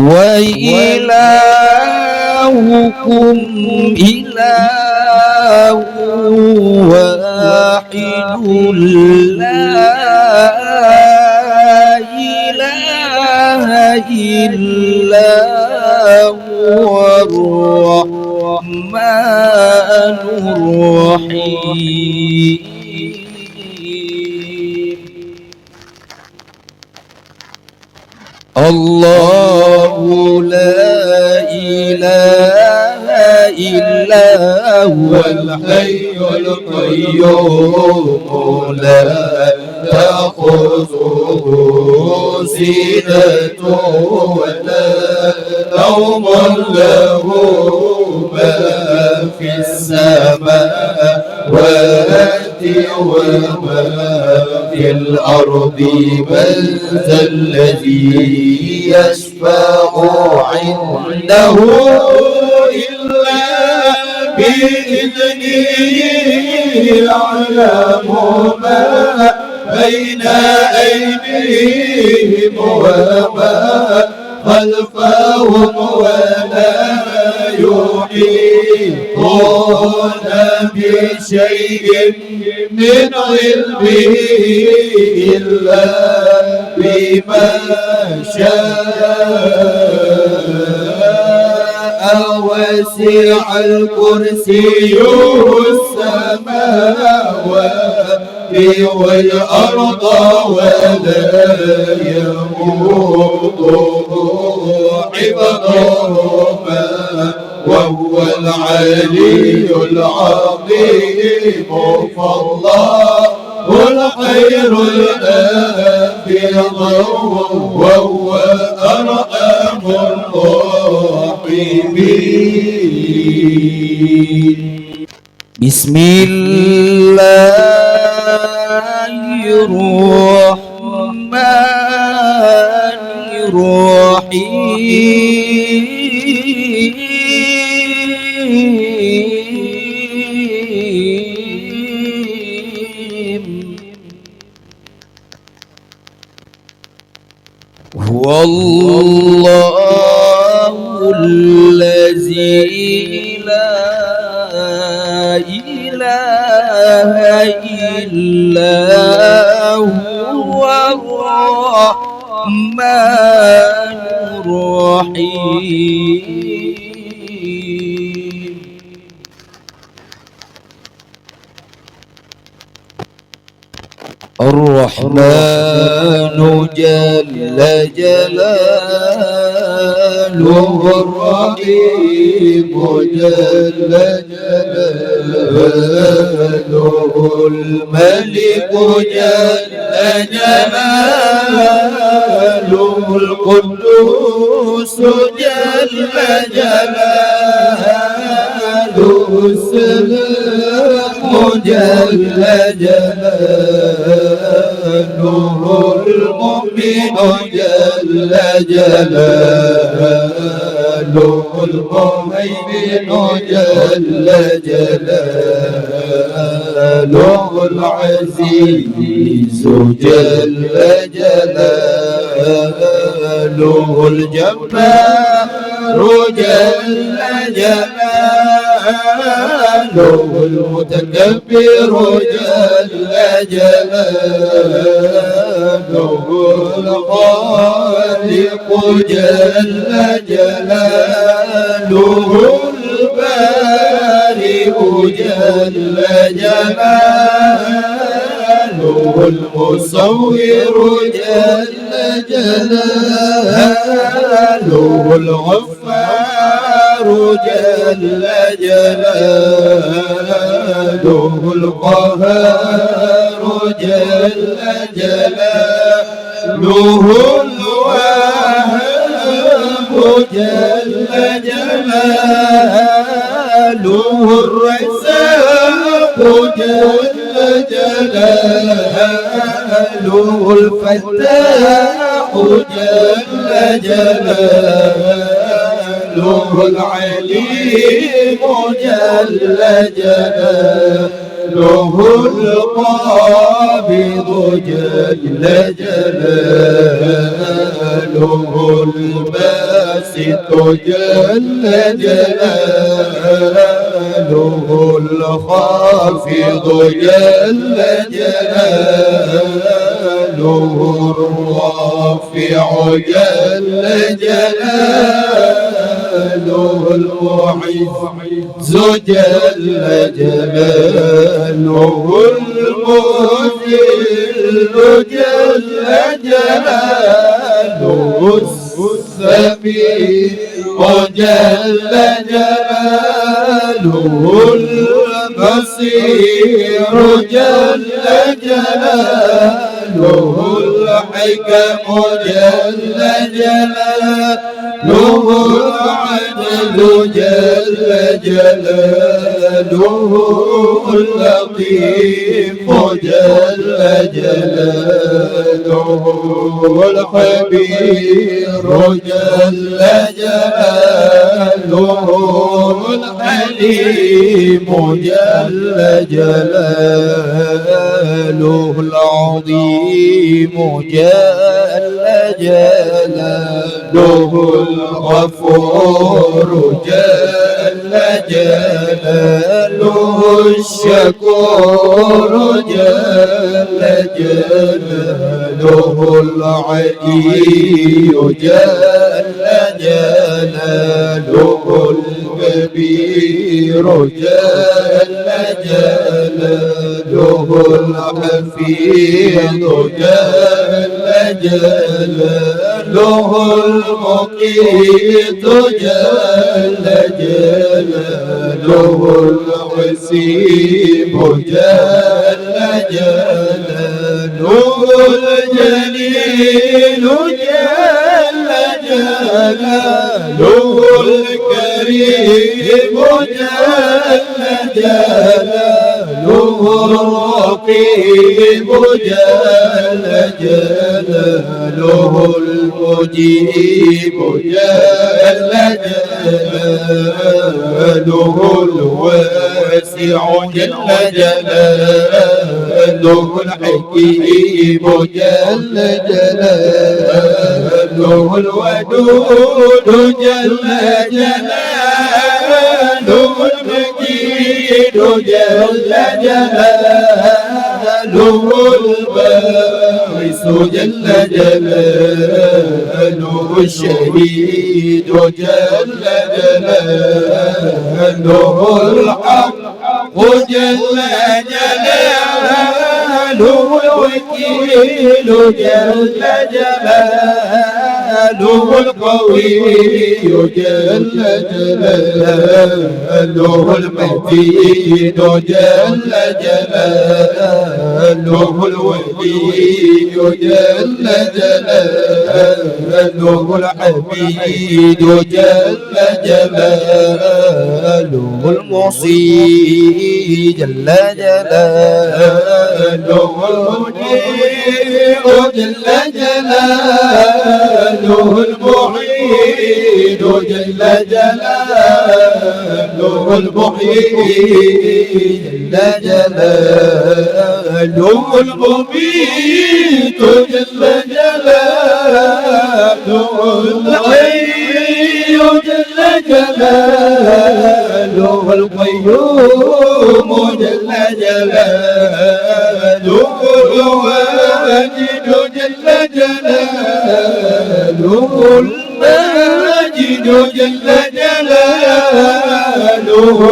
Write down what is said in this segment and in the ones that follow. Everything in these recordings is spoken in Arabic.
وإلهكم إله واحد لا إله إلا هو الرحمن الرحيم. الله لا إله إلا هو الحي القيوم لا تأخذه سنة ولا نوم له ما في السماوات وما في الأرض من ذا الذي يشفع عنده إلا بإذنه يعلم ما بين أيديهم وما خلفهم ولا يحيطون بشيء من علمه إلا بما شاء وسع الكرسي السماوات والأرض ولا يئوده حفظهما وهو العلي العظيم. فالله الخير الحافظ وهو أرحم الراحمين. بسم الله الرحمن الرحيم. هو الله الذي لا إله إلا هو الرحمن الرحيم. الرحمن جل جلاله الرحيم جل جلاله الملك جل جلاله القدوس جل جلاله السلام جل جلاله المؤمن جل جلاله المهيمن جل جلاله العزيز جل جلاله الجبار جل جلاله المتكبر جل جلاله الخالق جل جلاله البارئ جل جلاله المصور جل جلاله الغفار جل جلاله القهار جل جلاله الوهاب جل جلاله الرزاق جل جلاله الفتاح جل جلاله العليم جل جلاله القابض جل جلاله الباسط جل جلاله الخافض جل جلاله الرافع جل جلاله المعز جل جلاله المذل جل جلاله السميع جل جلاله البصير جل جلاله الحكم جل جلاله العدل جل جلاله اللطيف جل جلاله الخبير جل جلاله الحليم جل جلاله العظيم جل جلاله الغفور جل جلاله الشكور جل جلاله العلي جل جلاله الكبير جل جلاله الحفيظ جل جلاله المقيت جل جلاله الوسيم جل جلاله الجليل جل جلاله الكريم جل جلاله الرقيب جل جلاله المجيب جل جلاله الواسع جل جلاله الحكيم جل جلاله الودود جل جلاله المجيد جل جلاله الباعث جل جلاله الشهيد جل جلاله الحق جل جلاله الوكيل جل جلاله القوي جل جلاله المتين جل جلاله الولي جل جلاله الحميد جل جلاله المعصي جل جلاله المجيب جل جلاله المعيد جل جلاله المحيي جل جلاله المميت جل جلاله الحي جل جلاله القيوم جل جلاله الواجد جل جلاله الماجد جل جلاله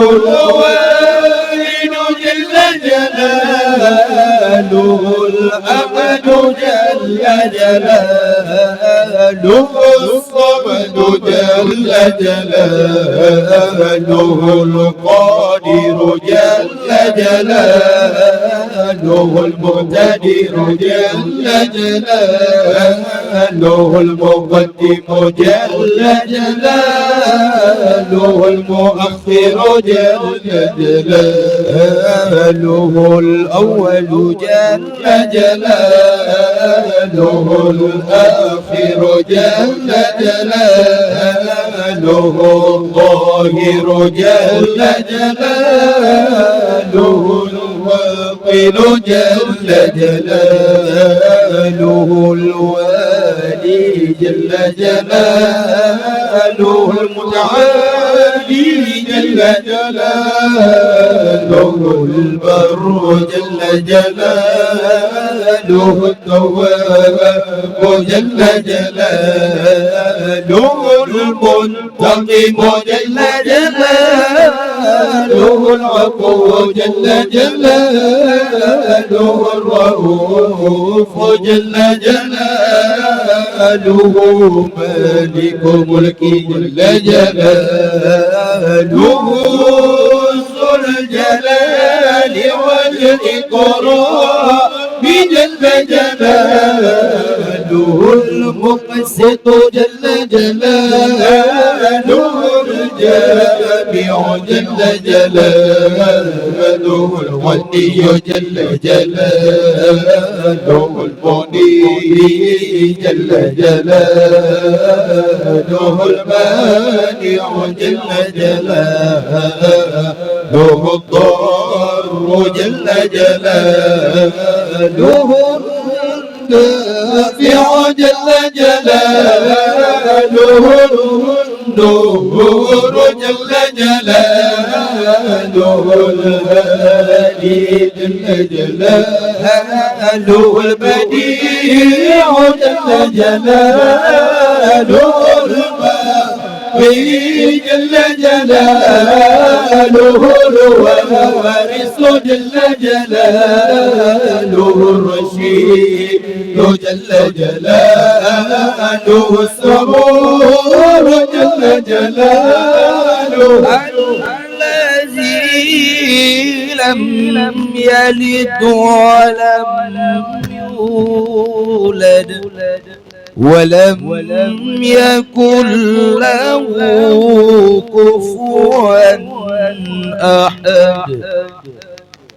الوالد جل جلاله الأحد جل جلاله الصمد جل جلاله القادر جل جلاله المقتدر جل جلاله المقدم جل جلاله المؤخر جل جلاله الأول جل جلاله الآخر جل جلاله الظاهر جل جلاله المتعقل جل جلاله الوالي جل جلاله المتعالي جل جلاله البر جل جلاله التواب جل جلاله المنتقم جل جلاله العفو جل جلاله الرؤوف جل جلاله مالك ملكي جل جلاله ذو الجلال والإكرام جل جلاله المقسط جل جلاله الجامع جل جلاله الغني جل جلاله المغني جل جلاله المانع جل جلاله الضار جل جلاله النافع جل جلاله النور جل جلاله الهادي جل جلاله البديع جل جلاله الباقي جل جلاله الوارث جل جلاله الرشيد جل جلاله الصبور جل جلاله الذي لم يلد ولم يولد ولم يكن له كفوا أحد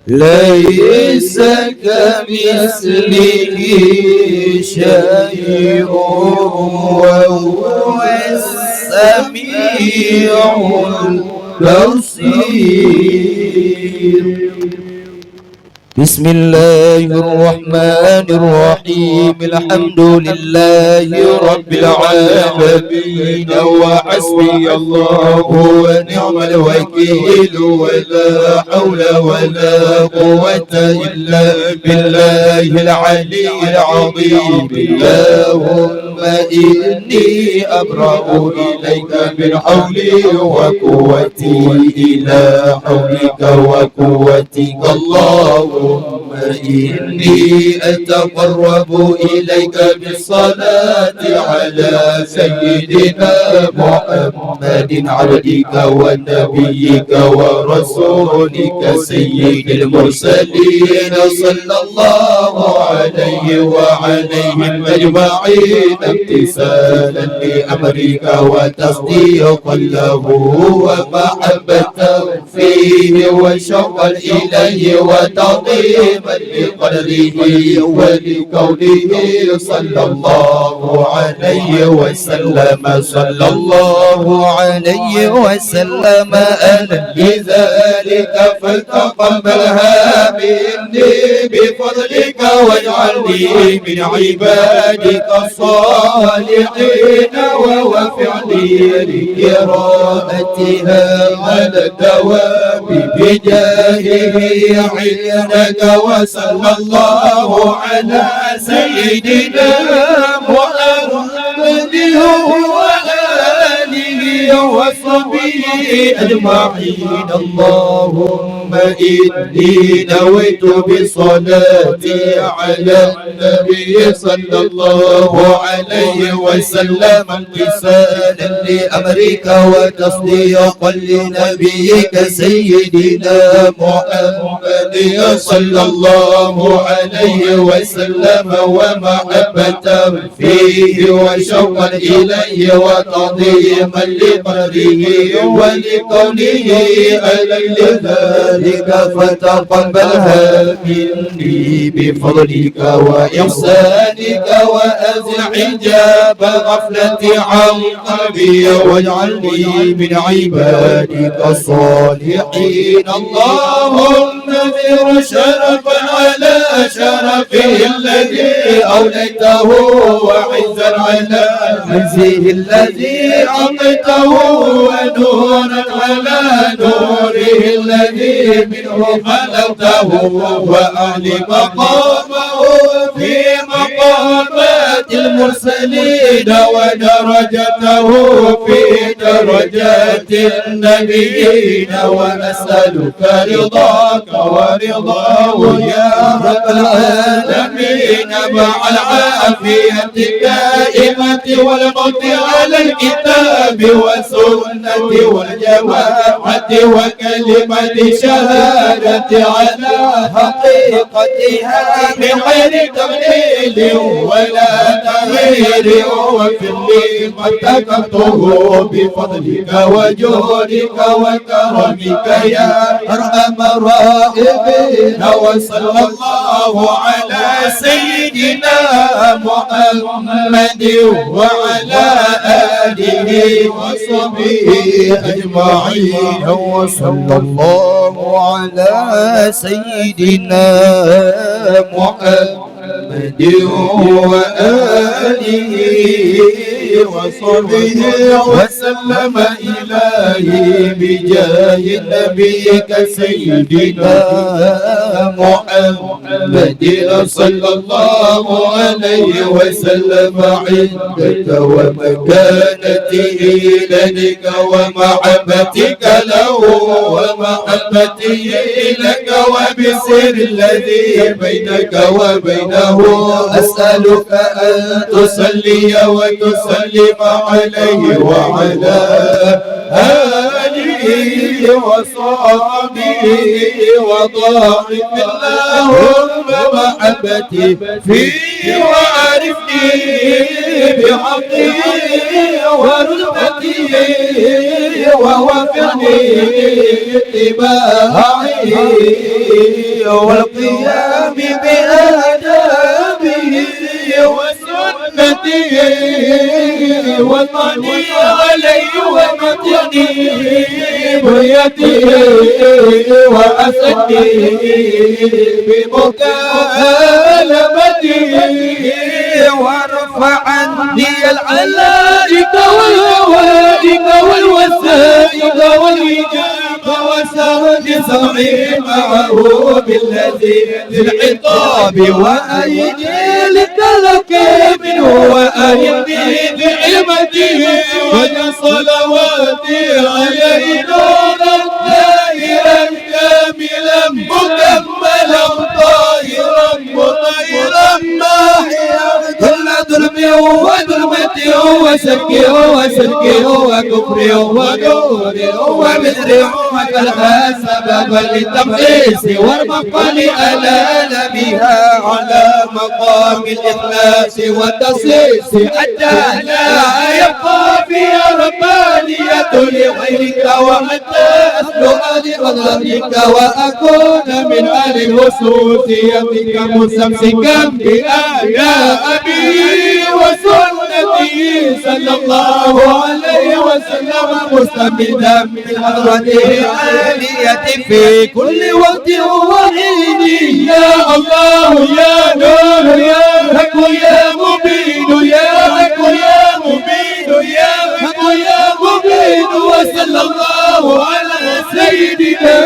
ليس كمثله شيء وهو السميع البصير. بسم الله الرحمن الرحيم الحمد لله رب العالمين وحسبي الله ونعم الوكيل ولا حول ولا قوة إلا بالله العلي العظيم. اللهم إني أبرأ إليك من حولي وقوتي إلى حولك وقوتك. اللهم إني أتقرب إليك بالصلاة على سيدنا محمد عبدك ونبيك ورسولك سيد المرسلين صلى الله عليه وعليهم أجمعين امتثالا لأمرك وتصديقا له ومحبة فيه وشوقا إليه وتعظيما لقدره ولكونه صلى الله عليه وسلم صلى الله عليه وسلم أهلا لذلك فلتقبلها مني بفضلك واجعلني من عبادك الصالحين ووفعني لقراءتها على الدوام بجاهه عندك. وصلى الله على سيدنا محمد وآله وصحبه أجمعين. اللهم إني نويت بصلاتي على النبي صلى الله عليه وسلم امتثالا لأمرك وتصديقا لنبيك سيدنا محمد صلى الله عليه وسلم ومحبة فيه وشوقا إليه وتعظيما لقدره ولكونه أهلا لذلك ذلك فتقبلها مني بفضلك وإحسانك وأزع حجاب غفلة عن قلبي واجعلني من عبادك الصالحين. اللهم ذر شرفا على شرفه الذي أوليته وعزا على عزه الذي أعطيته ونورا على نوره الذي منه خلقته وأعلي مقامه في مقامات المرسلين ودرجته في درجات النبيين وأسألك رضاك ورضاه يا رب العالمين مع العافية الدائمة والموت على الكتاب والسنة والجماعة وكلمة شهادة على حقيقتها من غير تمثيل ولا تغيير واغفر لي ما ارتكبته بفضلك وجودك وكرمك يا أرحم الراحمين. وصلى الله على سيدنا محمد وعلى آله وصحبه أجمعين. وصلى الله على سيدنا محمد وآله وصحبه وسلم إلهي بجاه نبيك سيدنا محمد صلى الله عليه وسلم عندك ومكانته لديك ومحبتك له ومحبته لك وبسر الذي بينك وبينه. أسألك أن تصلي وتسلم عليه وعلى آله وصحبه وضاعف اللهم محبتي فيه وعرفني بحقه ورتبتي ووفقني اتباعه والقيام بآدابه وسنته والمعني عليه ومتعني بنيته وأسدي بمكالمته وارفع عني العلائق والهوائق والوسائق والإجابة وسهل سمعي معه بالذي في العقاب وأيدي لك منه وأيدي بعلمته وجه صلواتي عليه نورا دائرا كاملا مكملا طاهرا مطهرا ماحيا كل ظلم وظلمة وشرك وشرك وكفر ونور وبذر وكلها سببا للتمحيص والمقال ألال بها على مقام الإخلاص والتصيص حتى لا يبقى فيها ربانية لغيرك وحتى أسلك لقدرتك وأكون من أهل الوسوسيتك مستمسكا بآيات أبي وسنته صلى الله عليه وسلم مستمدا من حضرته العالية في كل وقت وحين. يا الله يا نور يا حق يا مبين يا حق يا مبين يا حق يا مبين. وصلى الله على سيدنا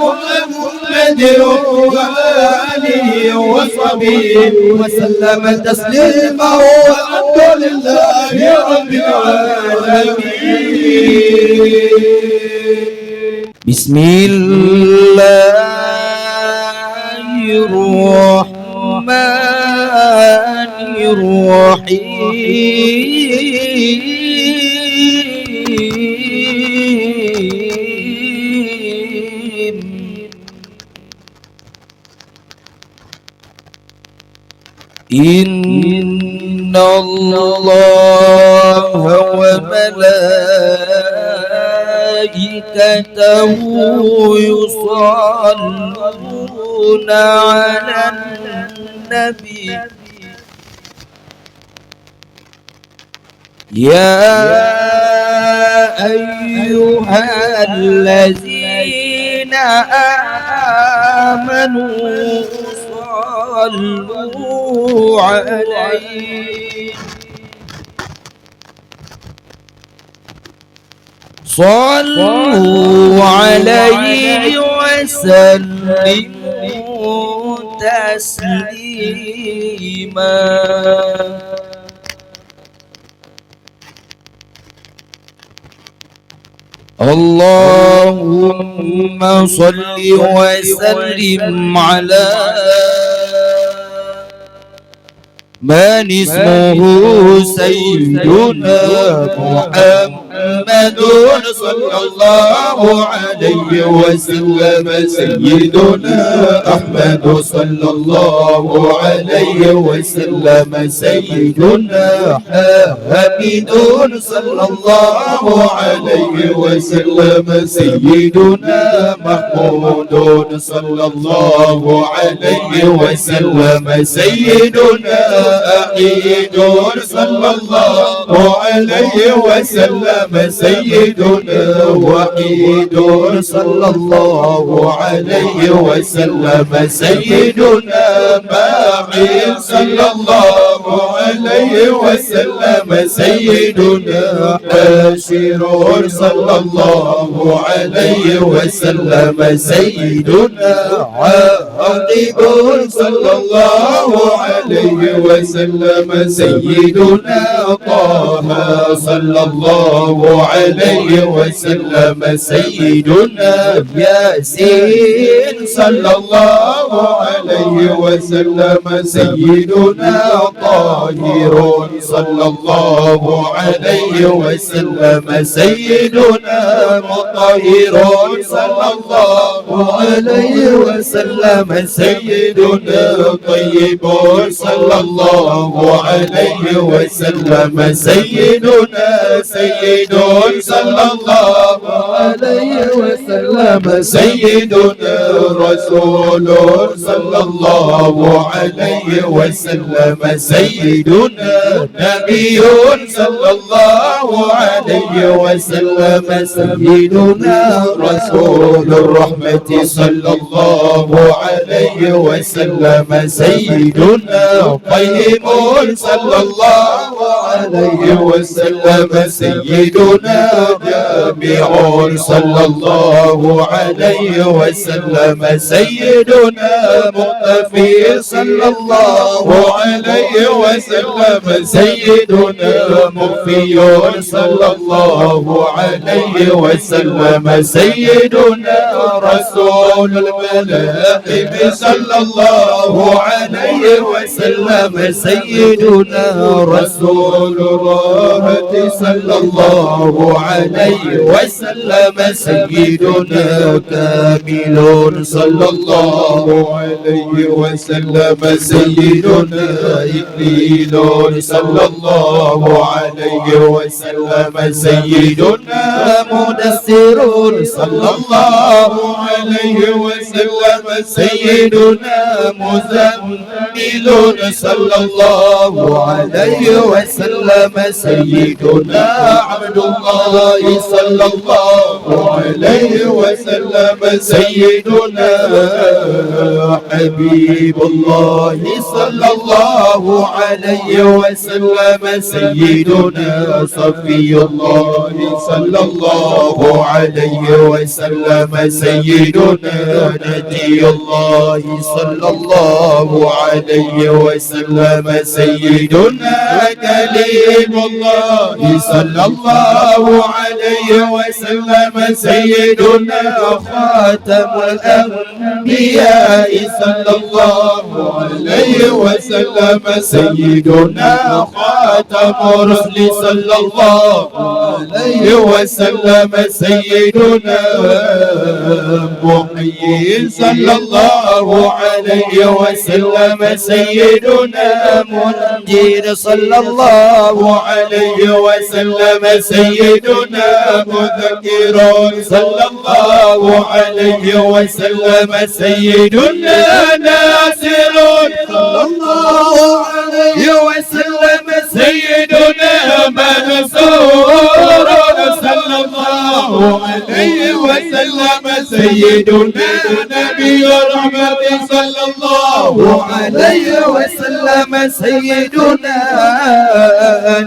محمد وآله وصحبه وسلم تسليما والحمد لله رب العالمين. بسم الله الرحمن الرحيم. إن الله وملائكته وملائكته يصلون على النبي يا أيها الذين آمنوا صلوا عليه وسلموا تسليما. اللهم صل وسلم على من اسمه سيدنا محمد صلى الله عليه وسلم. سيدنا أحمد صلى الله عليه وسلم. سيدنا حميد صلى الله عليه وسلم. سيدنا محمود صلى الله عليه وسلم. سيدنا أعيد صلى الله عليه وسلم. سيدنا وحيد صلى الله عليه وسلم. سيدنا باعث صلى الله عليه وسلم. سيدنا حاشر صلى الله عليه وسلم. سيدنا عاقب صلى الله عليه وسلم. سيدنا طه صلى الله عليه وسلم. سيدنا ياسين صلى الله عليه وسلم. سيدنا طاهر صلى الله عليه وسلم. سيدنا مطهر صلى الله عليه وسلم. سيدنا طيب صلى الله عليه وسلم. سيدنا سيد صلى الله عليه وسلم. سيدنا رسول صلى الله عليه وسلم. سيدنا نبي صلى الله عليه وسلم. سيدنا رسول الرحمة صلى الله عليه وسلم. سيدنا طيب صلى الله عليه وسلم. سيدنا جامع صلى الله عليه وسلم. سيدنا مقتفي صلى الله عليه وسلم. سيدنا مخفي صلى الله عليه وسلم. سيدنا رسول الملاحم صلى الله عليه وسلم. سيدنا رسول الراحة صلى الله عليه وسلم. سيدنا كامل صلى الله عليه وسلم. سيدنا إكليل صلى الله عليه وسلم. سيدنا مدثر صلى الله عليه وسلم. سيدنا مزمل صلى الله عليه وسلم. سيدنا عبد الله صلى الله عليه وسلم. سيدنا حبيب الله صلى الله عليه وسلم. سيدنا صفي الله صلى الله عليه وسلم. سيدنا نبي الله صلى الله عليه وسلم. سيدنا كليم الله صلى الله عليه وسلم. سيدنا خاتم الأنبياء صلى الله عليه وسلم. سيدنا خاتم الرسل صلى الله عليه وسلم. سيدنا محيي صلى الله عليه وسلم. سيدنا مجيد صلى الله عليه وسلم سيدنا مذكر صلى الله عليه وسلم سيدنا ناصر صلى الله عليه وسلم سيدنا منصور صلى الله عليه وسلم سيدنا نبي الرحمة صلى الله عليه وسلم سيدنا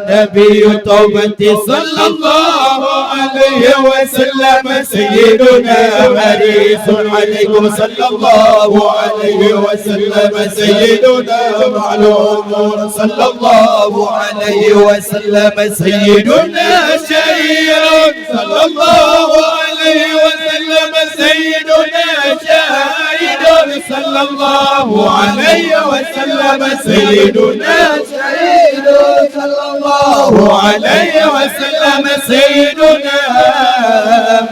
نبي التوبة صلى الله عليه وسلم سيدنا حريص عليكم صلى الله عليه وسلم سيدنا معلوم صلى الله عليه وسلم سيدنا شهير صلى الله عليه وسلم سيدنا شهيد صلى الله عليه وسلم سيدنا شهيد صلى الله عليه وسلم سيدنا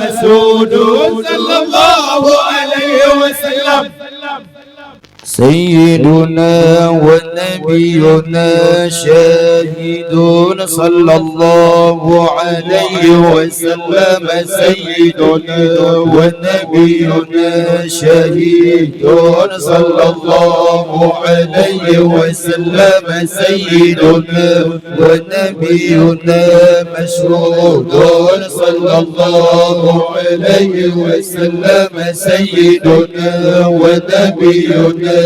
مسعود صلى الله عليه وسلم سيدنا ونبينا شاهد صلى الله عليه وسلم سيدنا ونبينا شاهد صلى الله عليه وسلم سيدنا ونبينا مشهود صلى الله عليه وسلم سيدنا ونبينا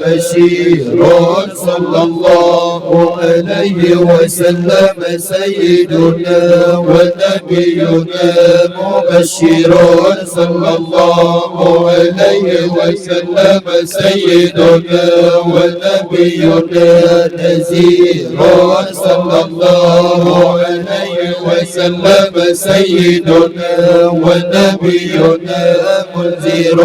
بشير صلى الله عليه وسلم سيدنا ونبينا مبشر صلى الله عليه وسلم سيدنا ونبينا نذير صلى الله عليه وسلم سيدنا ونبينا منذر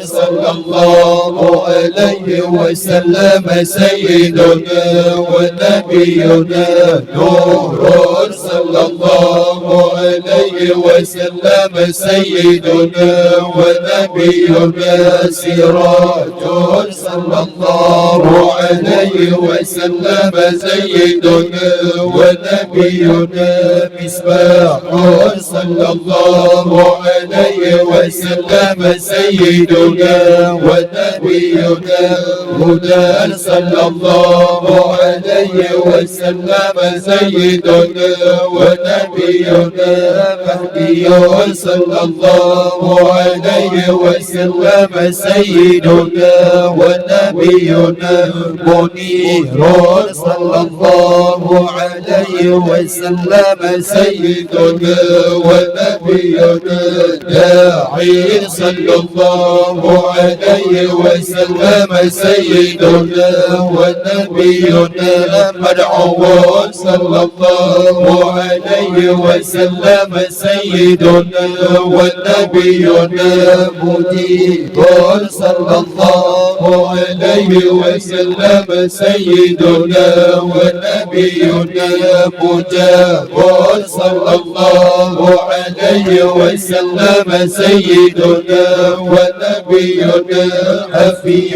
صلى الله عليه وسلم سيدنا ونبينا نور صلى الله عليه وسلم سيدنا ونبينا سراج صلى الله عليه وسلم سيدنا ونبينا مصباح صلى الله عليه وسلم سيدنا ونبينا هدى صلى الله عليه وسلم سيدنا ونبينا مهدي صلى الله عليه وسلم سيدنا ونبينا منير صلى الله عليه وسلم سيدنا ونبينا داعي صلى الله عليه وسلم سيدنا ونبينا مدعو صلى الله عليه وسلم سيدنا ونبينا مجيب صلى الله عليه وسلم سيدنا ونبينا مجاب صلى الله عليه وسلم سيدنا ونبينا حفي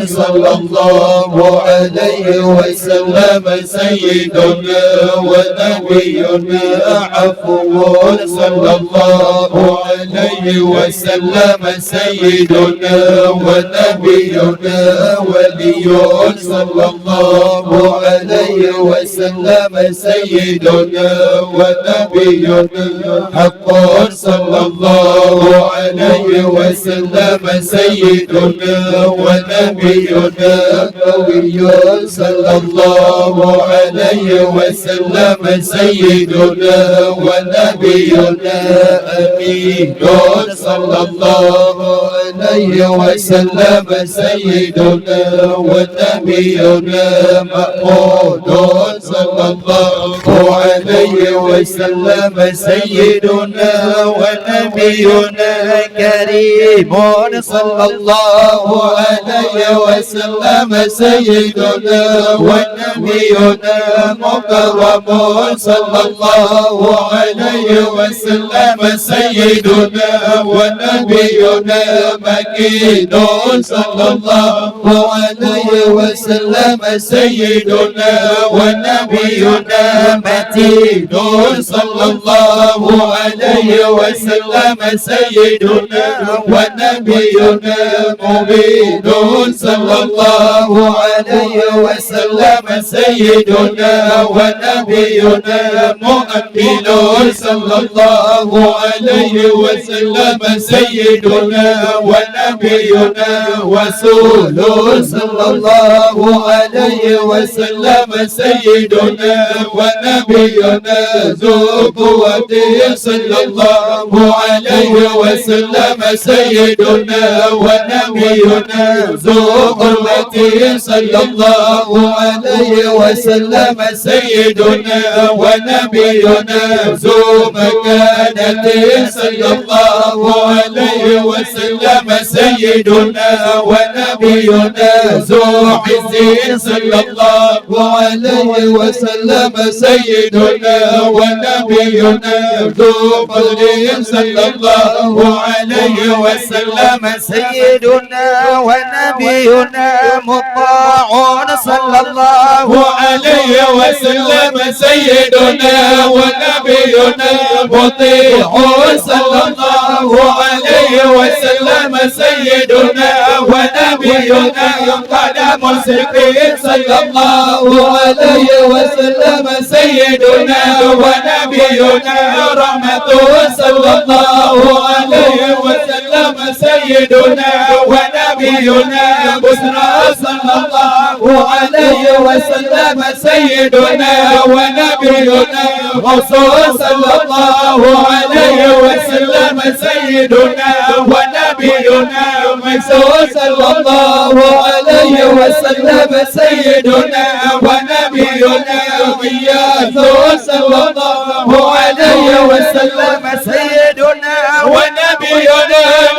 صلى الله عليه وسلم سيدنا ونبينا عفو صلى الله عليه وسلم سيدنا ونبينا ولي صلى الله عليه وسلم سيدنا ونبينا حق صلى الله عليه وسلم سيدنا ونبينا قوي صلى الله عليه وسلم سيدنا ونبينا أمين صلى الله عليه وسلم سيدنا ونبينا محمود صلى الله عليه عليه وسلم سيدنا ونبينا كريم صلى الله عليه وسلم سيدنا ونبينا مكرم صلى الله عليه وسلم سيدنا ونبينا مكين صلى الله عليه وسلم سيدنا ونبينا متين صلى الله عليه وسلم سيدنا ونبينا مبين صلى الله عليه وسلم سيدنا ونبينا مؤمن صلى الله عليه وسلم سيدنا ونبينا رسول صلى الله عليه وسلم سيدنا ونبينا ذو قوة صلى الله عليه وسلم سيدنا ونبينا ذو قوة صلى الله عليه وسلم سيدنا ونبينا ذو مكانة صلى الله عليه وسلم سيدنا ونبينا ذو عز صلى الله عليه وسلم سيدنا ونبينا ذو فضل صلى الله عليه وسلم سيدنا ونبينا مطاع صلى الله عليه وسلم سيدنا ونبينا مطيع صلى الله عليه وسلم سيدنا ونبينا قدم الصديق صلى الله عليه وسلم سيدنا ونبينا رحمة صلى الله عليه وسلم سيدنا ونبينا بشرى صلى الله عليه وسلم سيدنا ونبينا رسول صلى الله عليه وسلم سيدنا ونبينا رسول صلى الله عليه وسلم سيدنا ونبينا غياث صلى الله عليه وسلم سيدنا ونبينا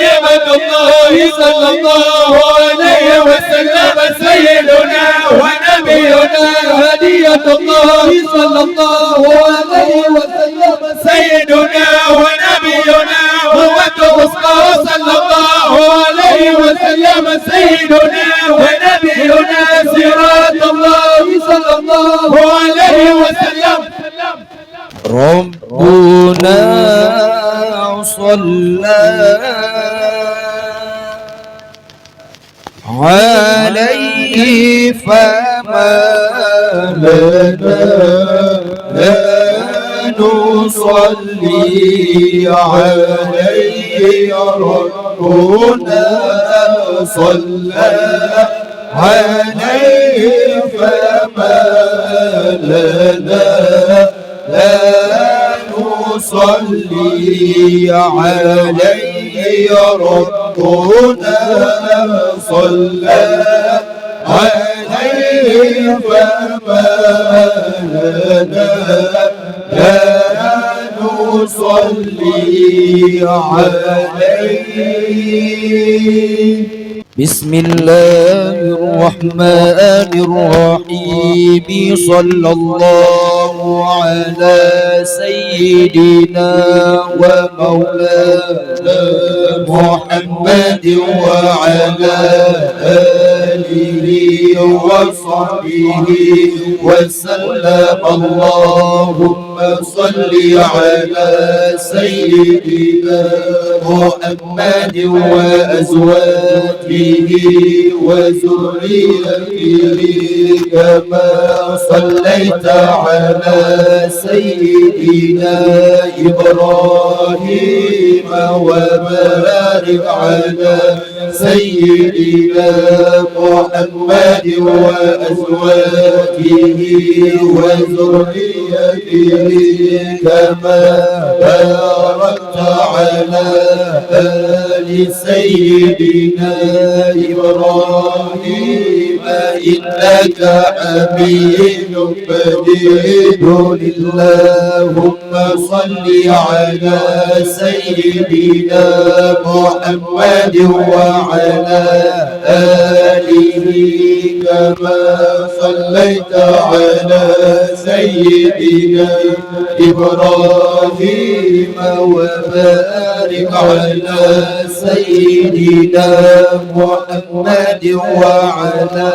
نعمة الله صلى الله عليه وسلم سيدنا ونبينا هدية الله صلى الله عليه وسلم سيدنا ونبينا قوة وسطى صلى الله عليه وسلم سيدنا ونبينا صراط الله صلى الله عليه وسلم ربنا صلى عليه فما لنا نصلي عليه ربنا صلى عليه فما لنا لا نصلي عليه ربنا صلى عليه فما لنا لا نصلي عليه. بسم الله الرحمن الرحيم. صلى الله على سيدنا ومولانا محمد وعلى آله وصحبه وسلم. اللهم صل على سيدنا محمد وأزواجه وذريته كما صليت على سيدنا إبراهيم وبارك على سيدنا محمد وأزواجه وذريته كما باركت وعلى آل سيدنا إبراهيم إنك حميد مجيد. اللهم صل على سيدنا محمد وعلى آله كما صليت على سيدنا إبراهيم وبارك على سيدنا محمد وعلى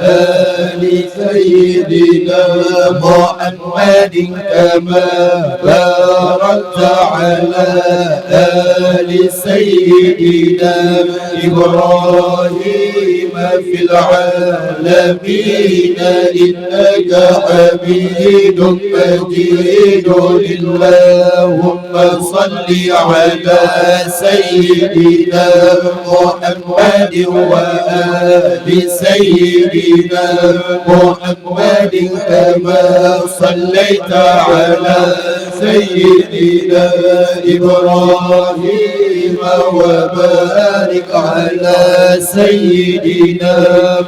آل سيدنا محمد كما باركت على آل سيدنا إبراهيم في العالمين إنك حميد مجيد. اللهم صل على سيدنا محمد وآل سيدنا محمد كما صليت على سيدنا إبراهيم وبارك على سيدنا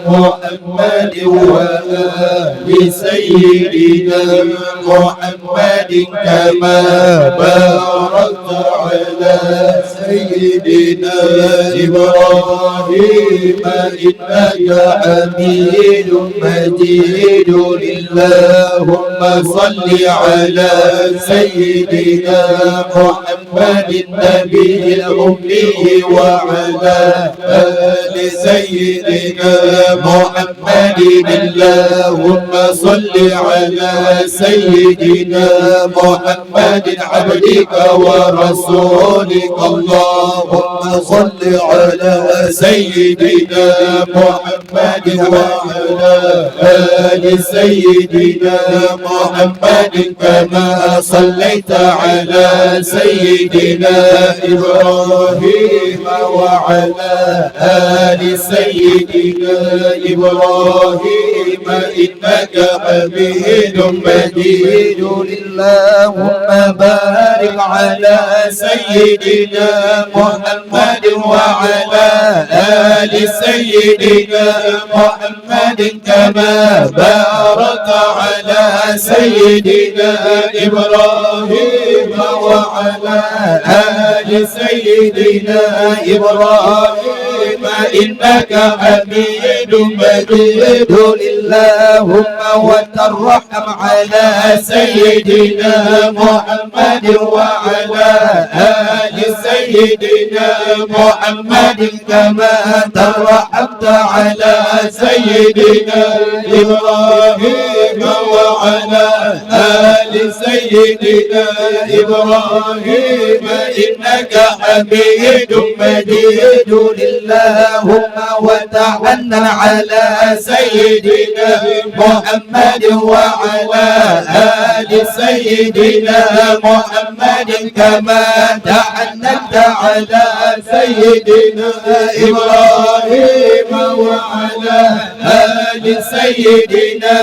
محمد وآل سيدنا محمد كما باركت على سيدنا إبراهيم إنك حميد مجيد. اللهم صل على سيدنا محمد النبي الأمي وعلى آل سيدنا محمد. اللهم صل على سيدنا محمد عبدك ورسولك. اللهم صل على سيدنا محمد وعلى آل سيدنا محمد كما صليت على سيدنا إبراهيم وعلى آل سيدنا إبراهيم إنك حميد مجيد. اللهم بارك على سيدنا محمد وعلى آل سيدنا محمد كما بارك على سيدنا إبراهيم وعلى آل سيدنا إبراهيم إنك حميد مجيد. اللهم وترحم على سيدنا محمد وعلى آل سيدنا محمد كما ترحمت على سيدنا إبراهيم وعلى آل سيدنا إبراهيم إنك حميد مجيد. اللهم وتحنن على سيدنا محمد وعلى آل سيدنا محمد كما تحننت على سيدنا إبراهيم وعلى آل سيدنا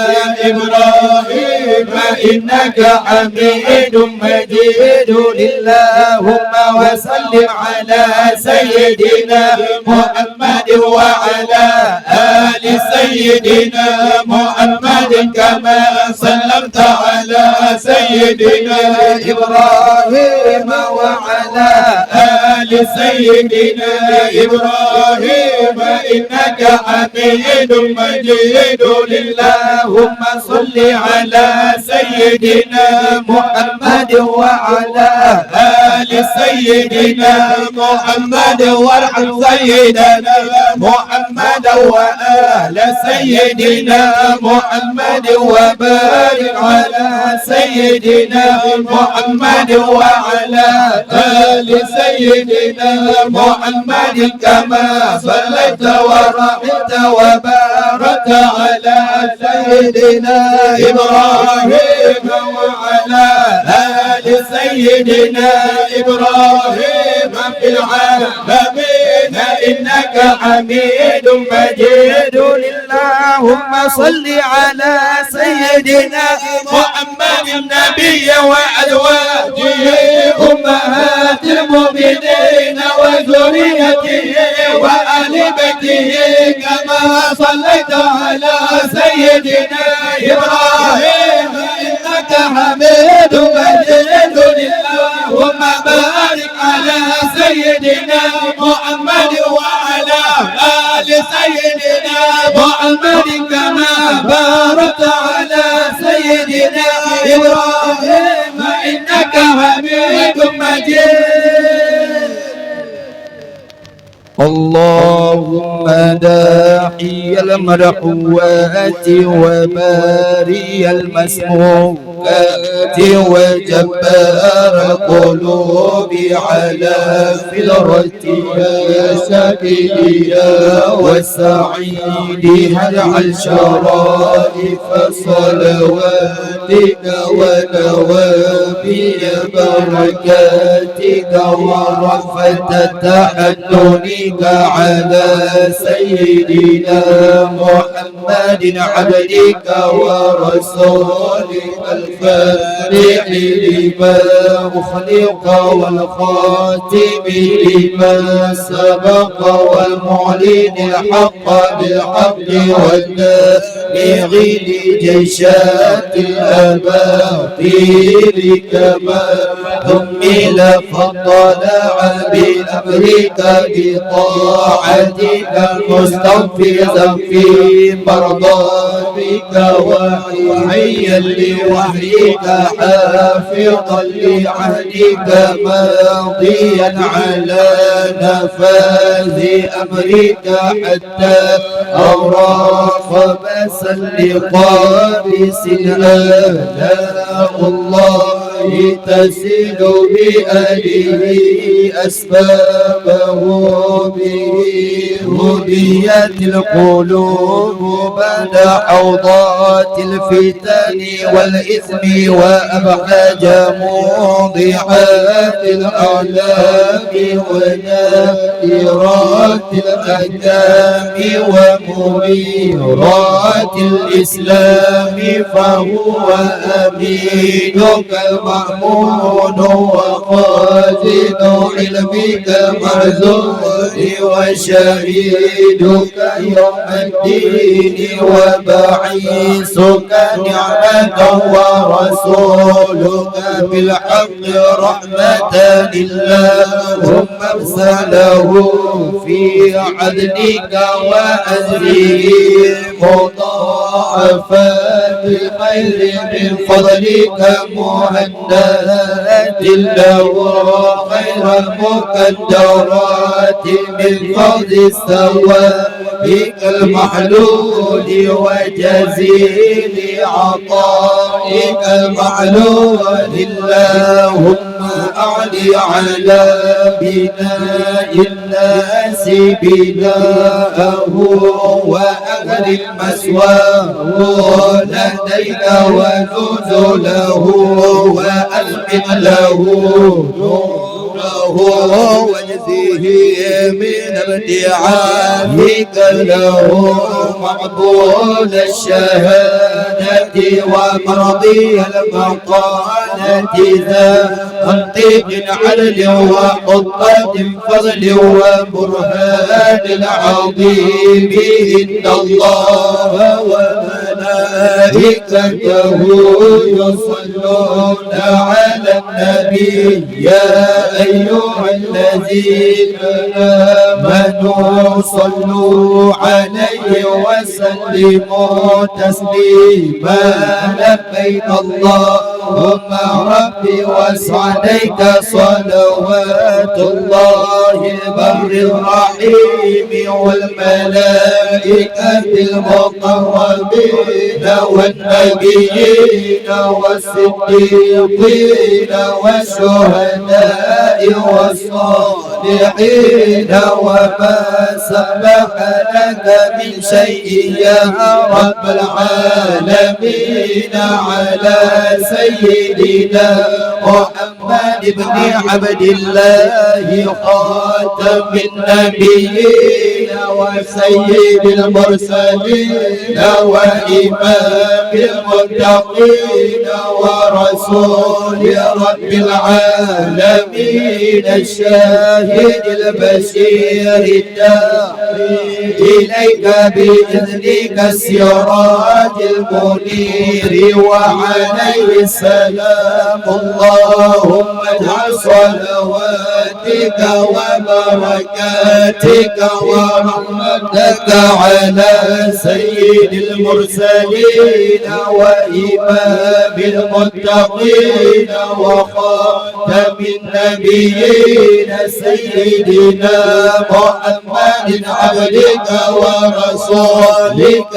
إبراهيم إنك حميد مجيد. اللهم وسلم على سيدنا محمد وعلى آل سيدنا محمد كما سلمت على سيدنا إبراهيم وعلى آل سيدنا إبراهيم إنك حميد مجيد. اللهم صل على سيدنا محمد وعلى آل سيدنا محمد وارحم سيدنا محمد وآل سيدنا محمد وبارك على سيدنا محمد وعلى آل سيدنا محمد كما صليت ورحمت وبارك على سيدنا إبراهيم وعلى آل سيدنا إبراهيم في العالمين إنك حميد مجيد. اللهم صل على سيدنا محمد النبي وأزواجه أمهات المؤمنين صليت على سيدنا إبراهيم إنك حميد مجيد اللهم بارك على سيدنا محمد وعلى آل سيدنا محمد كما باركت على سيدنا إبراهيم إنك حميد مجيد. اللهم داعي المدعوات وباري المسموعات وجبار القلوب على فطرتها سبيليا والسعيد اجعل شرائف صلواتك ونوافي بركاتك ورفة تحننك على سيدنا محمد عبدك ورسولك الفاتح لما أخلق والخاتم لما سبق والمعلن الحق بالحق والنابغ لجيشات الأباطيل كما همل فطلع بأمرك بطاعتك مستنفذا في مرضاتك وحيا لوحيك حافظا لعهدك ماضيا على نفاذ أمرك حتى أوراق بسا لقابس آلاء الله تسيل بأهله أسبابه به هديت القلوب بعد حوضات الفتن والإثم وأبعد موضعات الأعلام ونائرات الأحكام ومنيرات الإسلام فهو أمينك المأمون وخازن علمك المعزول وشهيدك يوم الدين وبعيسك نعمة ورسولك بالحق رحمة اللهم ارسله في عدلك وأجره مضاعفات الخير من فضلك مهندات له خير المقدرات من فضل ثوابك المحلول وجزيل عطائك المعلول اللهم أعلي على بناء الناس بناءه وأغل مسواه لديك ونزله وأسبق له واجزيه من ابتعاثك له مقبول الشهادة ومرضي المقالة ذا منطق عدل وخطة فضل وبرهان العظيم إن الله وملائكته يصلون على النبي يا أيها الذين آمنوا صلوا عليه وسلموا تسليما لبيك اللهم ربي وسعديك صلوات الله البر الرحيم والملائكة المقربين والنبيين والصديقين والشهداء والصالحين وما سبح لك من شيء يا رب العالمين على سيدنا محمد بن عبد الله خاتم النبيين وسيد المرسلين وإمام المتقين ورسول رب العالمين الشاهد البشير الداعي إليك بإذنك السراج المنير وعليه السلام اللهم اجعل صلواتك وبركاتك ورحمتك على سيد المرسلين وإمام المتقين وخاتم النبيين سيدنا محمد عبدك ورسولك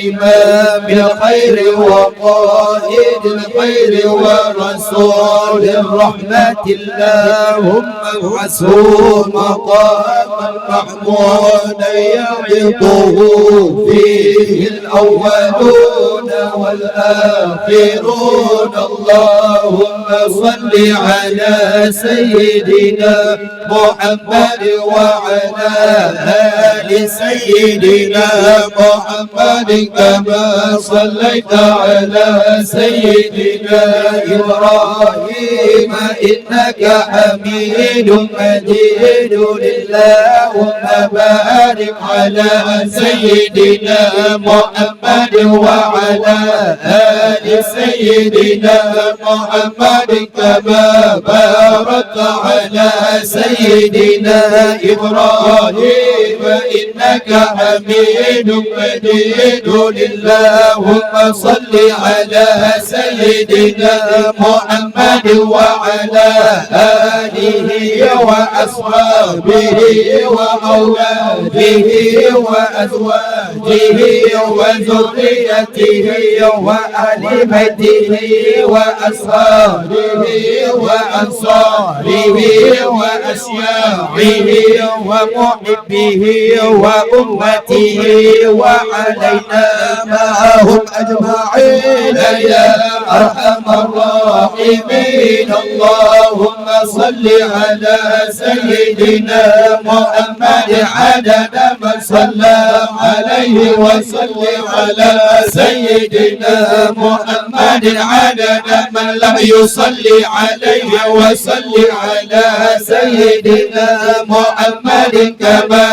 إمام الخير وقائد الخير ورسول الرحمة اللهم ابعثه مقاما محمودا يعظه فيه الأولون والآخرون اللهم صل على سيدنا محمد وعلى آل سيدنا محمد كما صليت على سيدنا إبراهيم إنك حميد مجيد اللهم بارك على سيدنا محمد وعلى آل سيدنا محمد كما باركت على سيدنا إبراهيم إنك حميد مجيد اللهم صل على سيدنا محمد وعلى آله وأصحابه وأولاده وأزواجه وذريته وأهل بيته وأصحابه وأنصاره وأشياعه ومحبه وأمته وعلينا معهم أجمعين يا أرحم الراحمين اللهم صل على سيدنا محمد عدد من صلى عليه وسلم على سيدنا محمد عدد من لم يصلي عليه وسلم على سيدنا محمد كما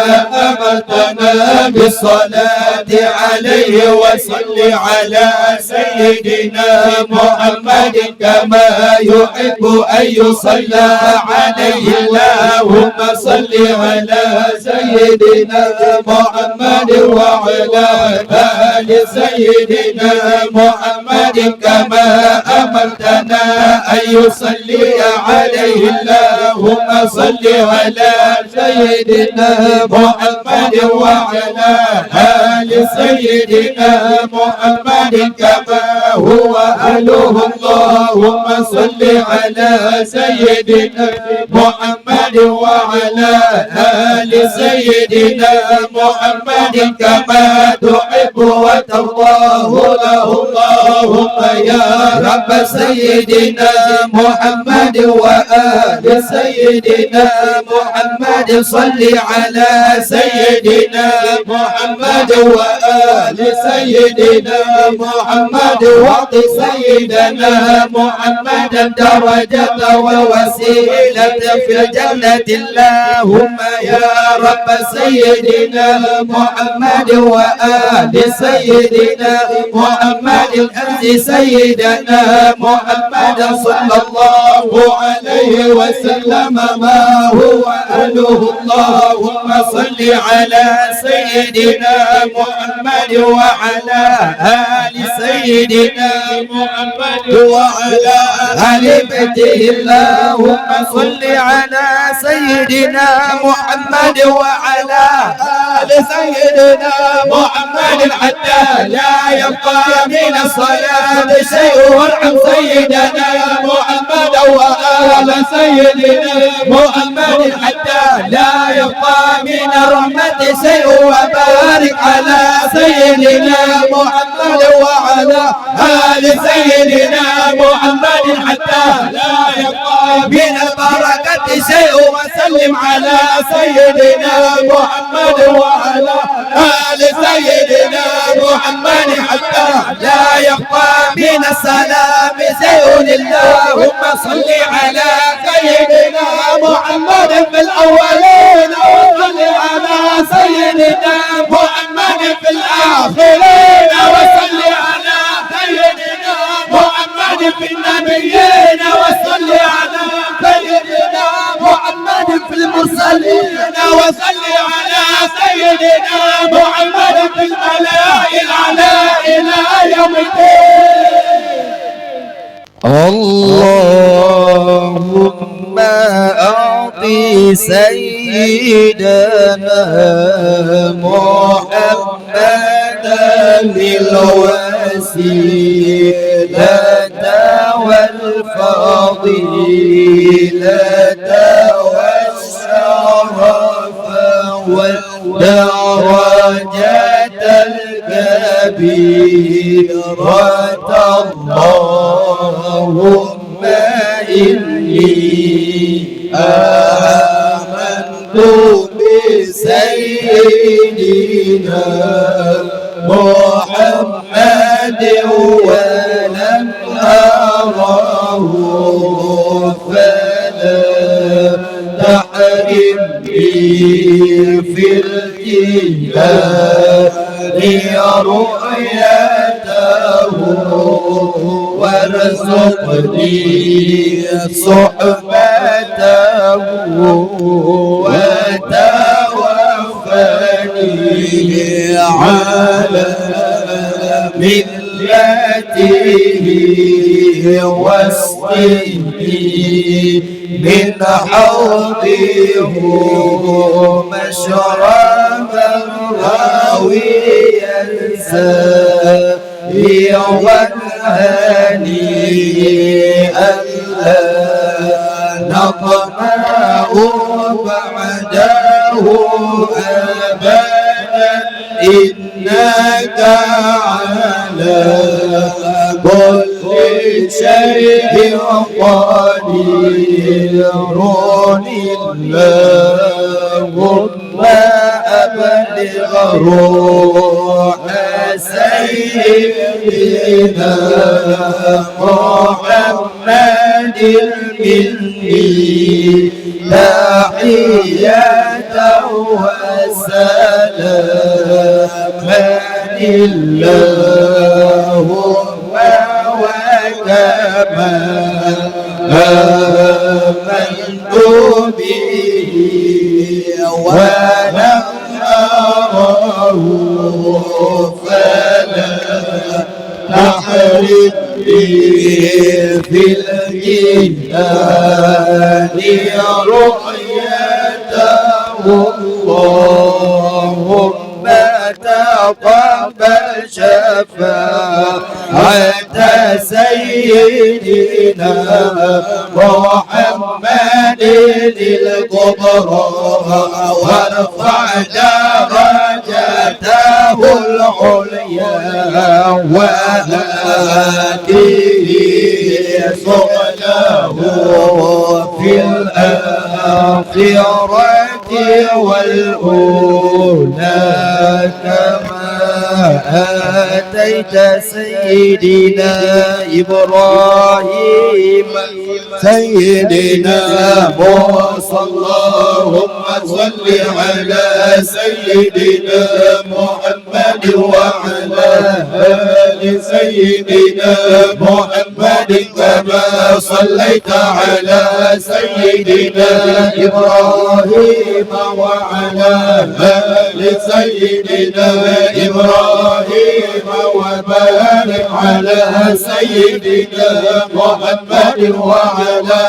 أمرتنا بالصلاة عليه وسلم على سيدنا محمد كما يحب أن يصلى عليه اللهم صل على سيدنا محمد وعلى آل سيدنا محمد كما أمرتنا أن يصلي عليه اللهم صل على سيدنا محمد وعلى آل سيدنا محمد كما هو أهله اللهم صل على سيدنا محمد وعلى آل سيدنا محمد كما تحب وترضاه له اللهم يا رب سيدنا محمد وآل سيدنا محمد صل على سيدنا محمد وآل سيدنا محمد وقت سيدنا محمد درجة ووسيلة في الجنة اللهم يا رب سيدنا محمد وآل سيدنا محمد أنت سيدنا محمد صلى الله عليه وسلم ما هو أهله اللهم صل على سيدنا محمد وعلى آل سيدنا محمد وعلى آل بيته اللهم صل على سيدنا محمد وعلى آل سيدنا محمد حتى لا يبقى من الصلاة شيء وارحم سيدنا محمد وآل سيدنا محمد حتى لا يبقى من الرحمة شيء وبارك على سيدنا محمد وعلى آل سيدنا محمد حتى لا يبقى من البركة شيء وسلم وسلم على سيدنا محمد وعلى آل سيدنا محمد حتى لا يخفى من السلام زين. اللهم صل على سيدنا محمد في الأولين وصل على سيدنا محمد في الآخرين وصل على سيدنا محمد في النبيين وصل على سيدنا محمد في المرسلين وصل على سيدنا محمد في الملائكة الأعلى إلى يوم الدين. اللهم أعطي سيدنا محمدا الوسيلة والفضيلة والشرف والدرجة الكبيرة. اللهم إني آمنت بسيدنا محمد ولم أره فلا تحرمني في الجهاد رؤيته وارزقني صحبته وتوفني على ملته واسقني من حوضه مشربا راويا سائغا هنيئا لا نطمع بعده أبدا إنك على كل شيء قدير. اللهم أبلغ روح سيدنا محمد مني تحية وسلاما اللهم وكما آمنت به ولم أره فلا تحرمني في الجنان رؤيته. اللهم تقبل شفاعة سيدنا محمد الكبرى وارفع درجته العليا وآتيه سؤله في الآخرة والأولى كما آتيت سيدنا إبراهيم سيدنا موسى. اللهم صل على سيدنا محمد وعلى آل سيدنا محمد كما صليت على سيدنا إبراهيم وعلى آل سيدنا إبراهيم وبارك على سيدنا محمد وعلى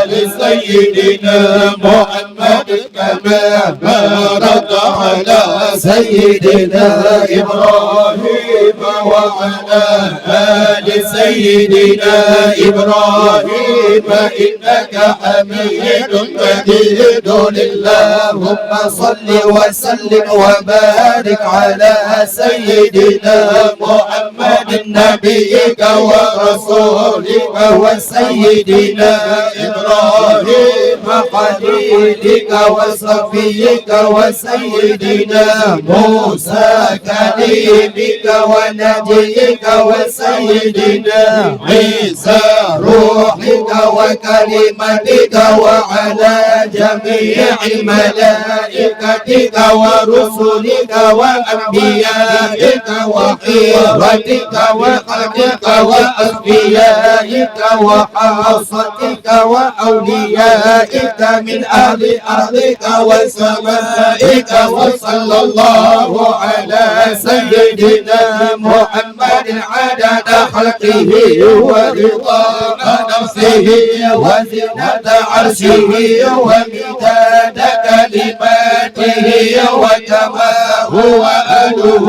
آل سيدنا محمد كما باركت على سيدنا إبراهيم وعلى آل سيدنا إبراهيم إنك حميد مجيد. اللهم صل وسلم وبارك على سيدنا محمد نبيك ورسولك وسيدنا إبراهيم خليلك وصفيك وسيدنا موسى كليمك ونبيك وسيدنا عيسى روحك وكلمتك وعلى جميع ملائكتك ورسلك وأنبيائك وخيرتك وخلقك وأصفيائك وحاصتك وأوليائك من أهل أرضك وسمائك وصلى الله على سيدنا محمد عدد خلقه ورضاء نفسه وزنة عرشه ومداد كلماته وكما هو أهله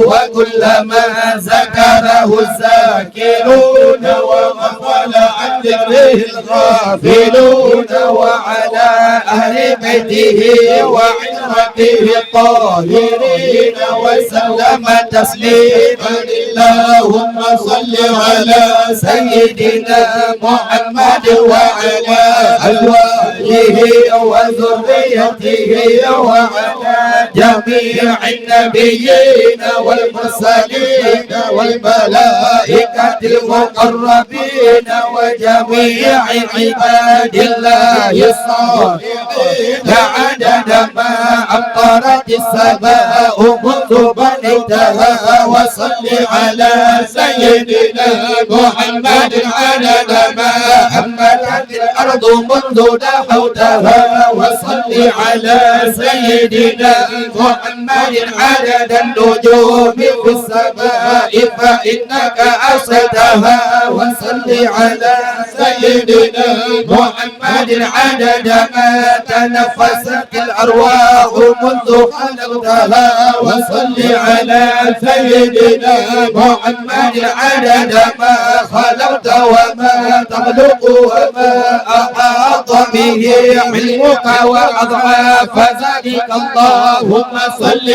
وكلما ذكره الذاكرون وغفل عن ذكره الغافلون وعلى أهل بيته وعترته الطاهرين وسلم تسليما اللهم صل على سيدنا محمد وعلى أزواجه وذريته وعلى جميع النبيين والمرسلين والملائكة المقربين وجميع عباد الله الصالحين عدد ما أمطرت السماء منذ بنيتها وصل على سيدنا محمد عدد ما أنبتت الأرض منذ دحوتها وصل على سيدنا محمد عدد النجوم في السماء فإنك أرسلتها وصل على سيدنا محمد عدد ما تنفست الأرواح منذ خلقتها وصل على سيدنا محمد عدد ما خلقت وما تخلق وما أحاط به علمك وأضعاف ذلك اللهم صل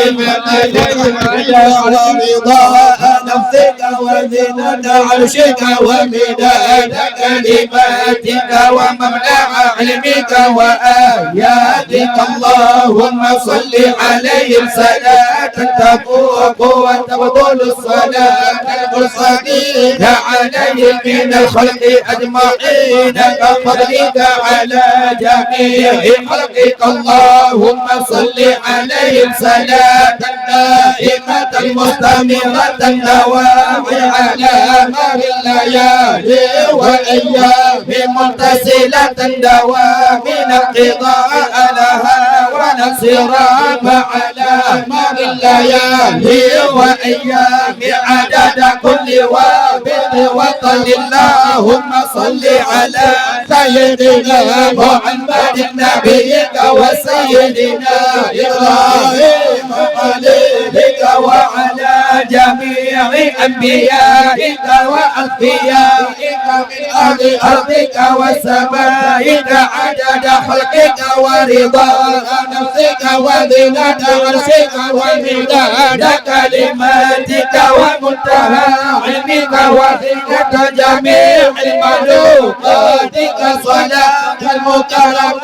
على رضاء نفسك وزنة عرشك ومداد كلماتك ومبلغ علمك وآياتك اللهم صل عليهم صلاة تفوق وتبطل الصلاة المرسلين عليهم من الخلق أجمعين كفضلك على جميع خلقك اللهم صل عليهم صلاة دائمة مستمرة دوام على مر الليالي والأيام متصلة دوام القضاء لها ونصرام على مر الليالي وأيام عدد كل وابد وطن اللهم صل على سيدنا محمد نبيك وسيدنا إبراهيم خليلك وعلى جميع أنبيائك وأصفيائك من أهل أرضك وسمائك عدد خلقك ورضاء نفسك وزنة عرشك ومداد كلماتك ومنتهى علمك وزنة جميع المخلوقاتك صلاة المكرمة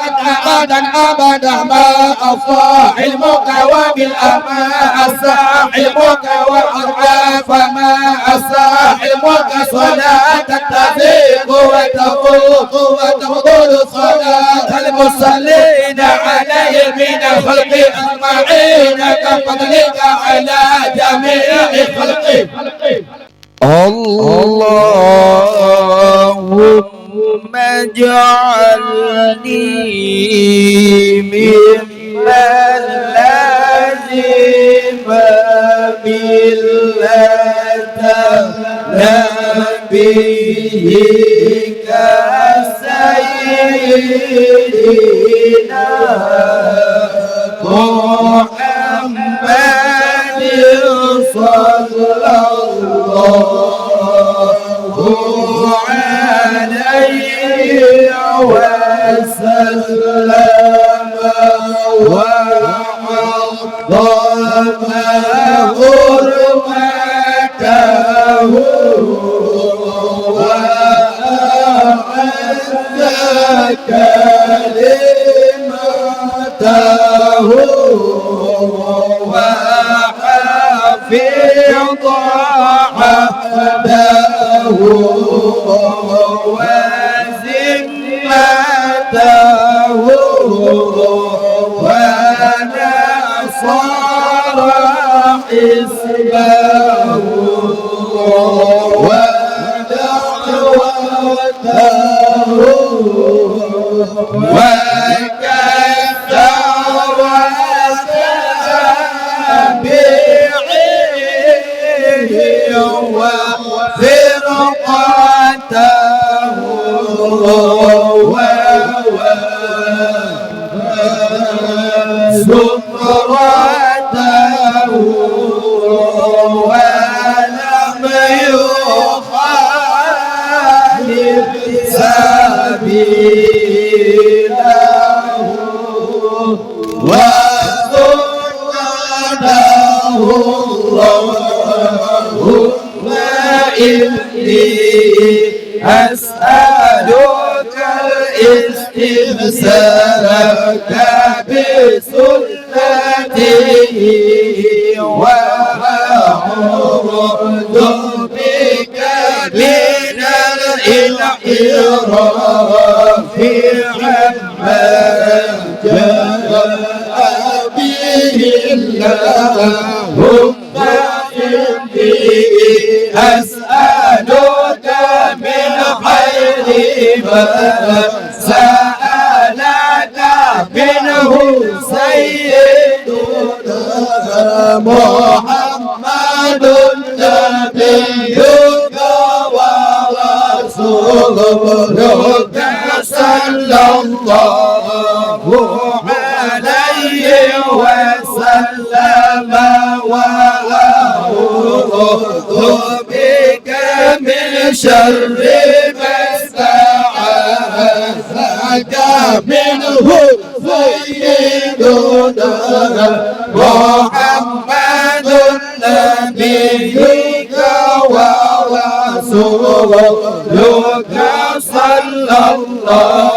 أبدا ما أفضى علمك وبالأماء أسى علمك وأضعاف ما أسى علمك صلاة تفيق وتفوق وتفضل صلاة المصلين عليه من الخلق أجمعين كفضلك على جميع خلقك اللهم اجعلني ممن لازم ملة نبيك سيدنا محمد صلى الله عليه وسلم وعظم حرمته وأعز كلمته وحفظ عهده وذمته ونصر حزبه ودعوته وكثر تابعيه وفرقته زمرته ولم يخالف سبيله وسنته اللهم إني أسألك الاستمساك بسنته وأعوذ بك من الانحراف عما جاء به اللهم إني أسألك من خير ما سألك منه سيدنا محمد نبيك ورسولك صلى الله عليه وسلم وأعوذ بك من شر ما استعاذك منه سيدنا محمد نبيك ورسولك صلى الله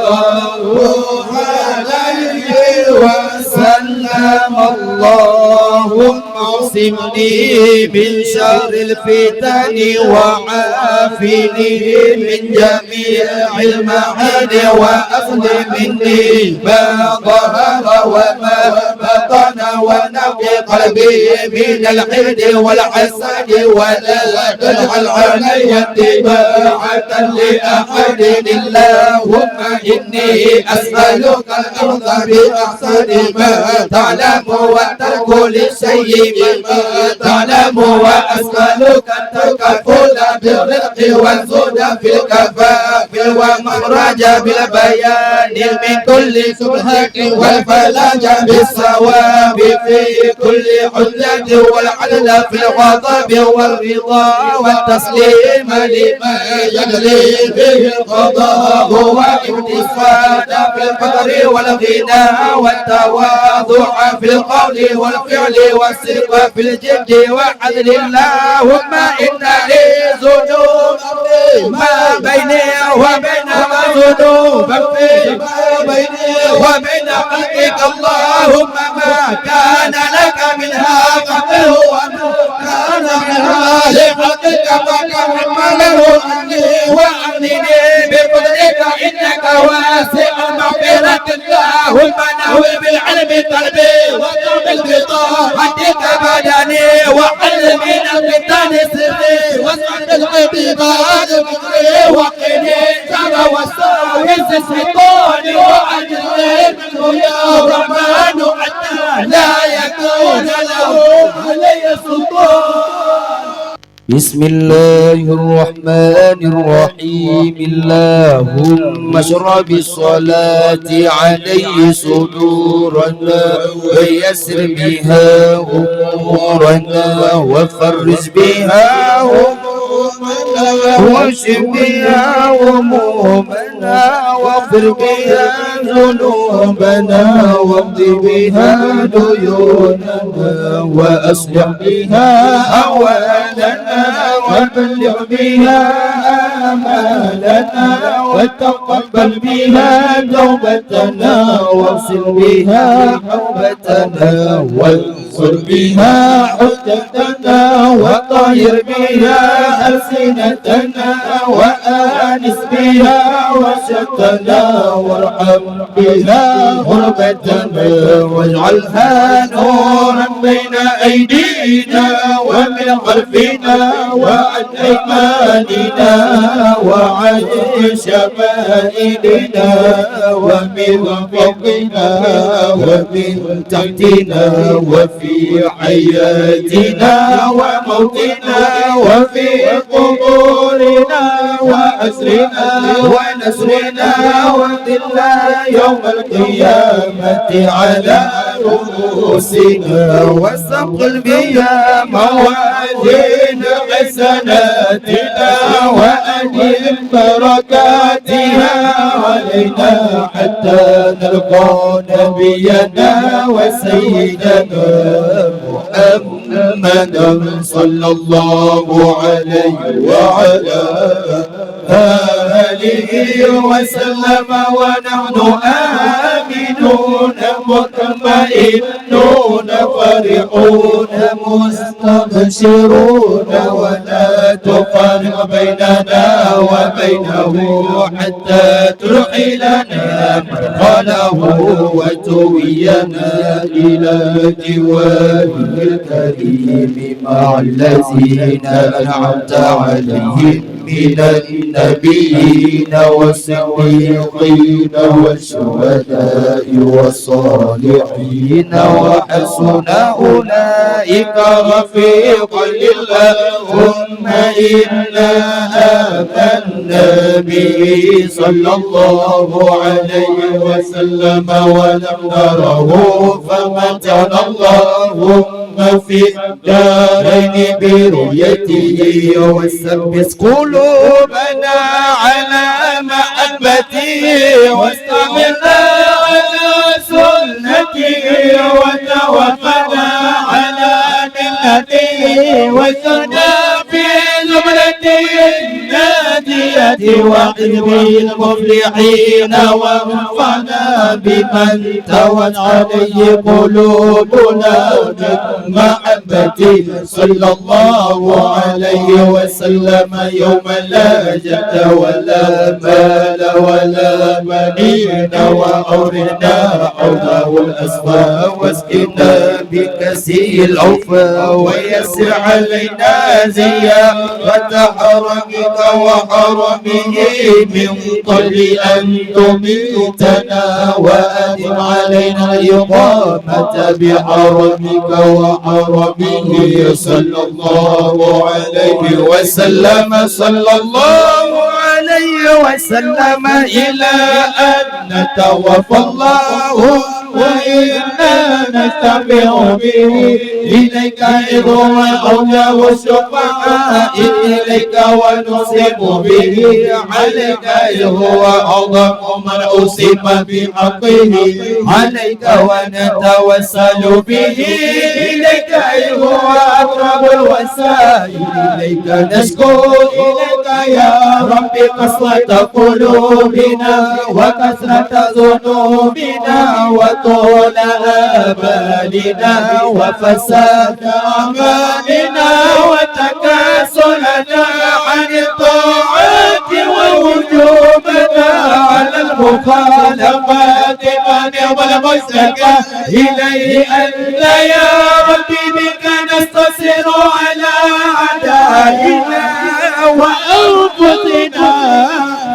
عليه وسلم اللهم اعصمني من شر الفتن وعافني من جميع المعان وأصلح مني ما ظهر وما بطن ونقي قلبي من الحقد والحسد ولا تجعل علي اتباعة لأحد اللهم إني أسألك الأرض بأحسن ما تعلم وترك للشيء بما تعلم وأسألك التكفل بالرزق والزهد في الكفاف ومخرج بالبيان من كل شبهة والفلاج بالصواب في كل حجة والعدل في الغضب والرضا والتسليم لما يجري به القضاء والاقتصاد في القدر والغنى والتواضع في القول والفعل والصدق في الجد وعدل اللهم إن لي ذنوب ما بيني وبين ذنوب ما بيني وبين خلقك اللهم ما كان لك منها قبله وما كان منها لخلقك فكمله عني وأغنني بقدرك إنك واسع المغفرة اللهم نهوي بالعلم قلبي وضرب بالبطاقتك بدني وحل من الفتن سري واسعد العباد فكري وقني شر وساوس الشيطان وأجرني منه يا رحمن حتى لا يكون له علي سلطان. بسم الله الرحمن الرحيم اللهم اشرح بالصلاة عليه صدورنا ويسر بها أمورنا وفرج بها همومنا واشف بها همومنا واغفر بها ذنوبنا واقض بها ديوننا وأصلح بها أحوالنا وبلغ بها آمالنا وتقبل بها توبتنا واغسل بها حوبتنا وانصر بها حجتنا وطهر بها ألسنتنا وآنس بها وشتنا وارحم بها غربتنا واجعلها نورا بين أيدينا ومن خلفنا وعن أيماننا وعن شمائلنا ومن فوقنا ومن تحتنا وفي حياتنا وموتنا وفي قبورنا وأسرنا ونسرنا وذلنا يوم القيامة على رؤوسنا واستقل بها موازين حسناتنا وأدم بركاتها علينا حتى نلقى نبينا وسيدنا محمدا صلى الله عليه وعلى آله وسلم ونحن آمنون مطمئنون فرحون مستبشرون ولا تفرق بيننا وبينه حتى ترحلنا مدخله وتوينا إلى جواره الكريم مع الذين أنعمت عليهم من النبيين والصديقين والشهداء والصالحين وحسن أولئك رفيقا اللهم إنا آمنا به صلى الله عليه وسلم ولم نره فمتعنا اللهم في الدارين برؤيته وثبت قلوبنا على محبته واستعملنا على سنته وتوفنا على ملته وسنا في زمرته النادية وحزب المفلحين وانفعنا بمن توت عليه قلوبنا محبتي صلى الله عليه وسلم يوم لا جد ولا مال ولا بنين وأورثنا حوضه الأصفى واسقنا بكسي الأوفى ويسر علينا زيارة حرمك وحرمه من قبل أن تميتنا وأدم علينا الإقامة بحرمك وحرمه صلى الله عليه وسلم صلى الله عليه وسلم إلى أن نتوفى الله وإنا نستمع به إليك إذ هو أولى والشفعاء إليك ونصب به عليك إذ هو أعظم من أصيب بحقه عليك ونتوسل به إليك إذ هو أقرب الوسائل إليك نشكو إليك يا رب قسوة قلوبنا وكثرة ذنوبنا وطول آمالنا وفساد أعمالنا وتكاسلنا عن الطاعات ووجوبنا على المخالفات فنعم المسلك إليه أنت يا ربي بك نستصر على أعدائنا وأنفسنا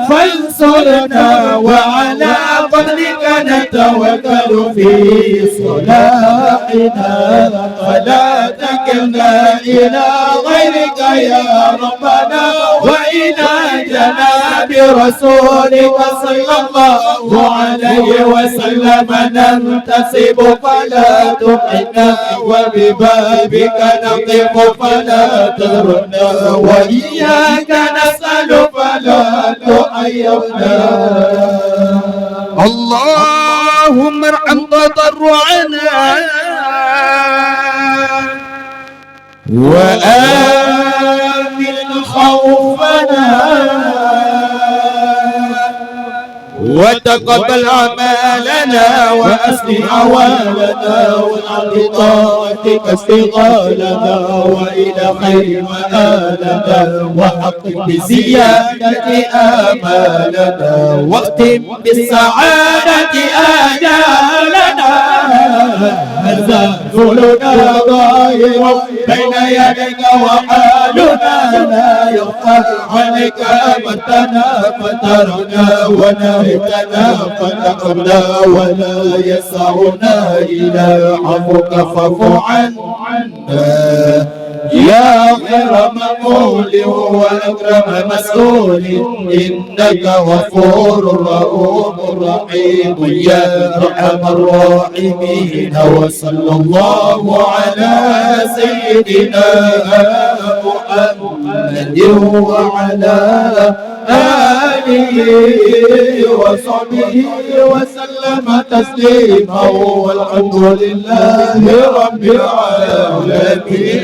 فانصرنا وعلى فضلك نتوكل في صلاحنا فلا تكلنا إلى غيرك يا ربنا وإلى جناب رسولك صلى الله عليه وسلم ننتسب فلا تحنا وببابك نقف فلا تذرنا وإياك نسأل فلا تحيرنا اللهم ارحم تضرعنا وآمن خوفنا وتقبل أعمالنا وأصلح أحوالنا واجعل طاعتك استغالنا وإلى خير مآلنا وحقق بزيادة آمالنا واختم بالسعادة آجالنا مزاجنا ظاهر بين يديك وحالنا لا يخفى عليك أمرتنا فترنا ونهيتنا فتقبلنا ولا يسعنا إلى عفوك فاعف عنا يا خير مقول وأكرم مسؤول إنك غفور رؤوف رحيم يا أرحم الراحمين وصلى الله على سيدنا محمد وعلى آله وصحبه وسلم تسليما والحمد لله رب العالمين.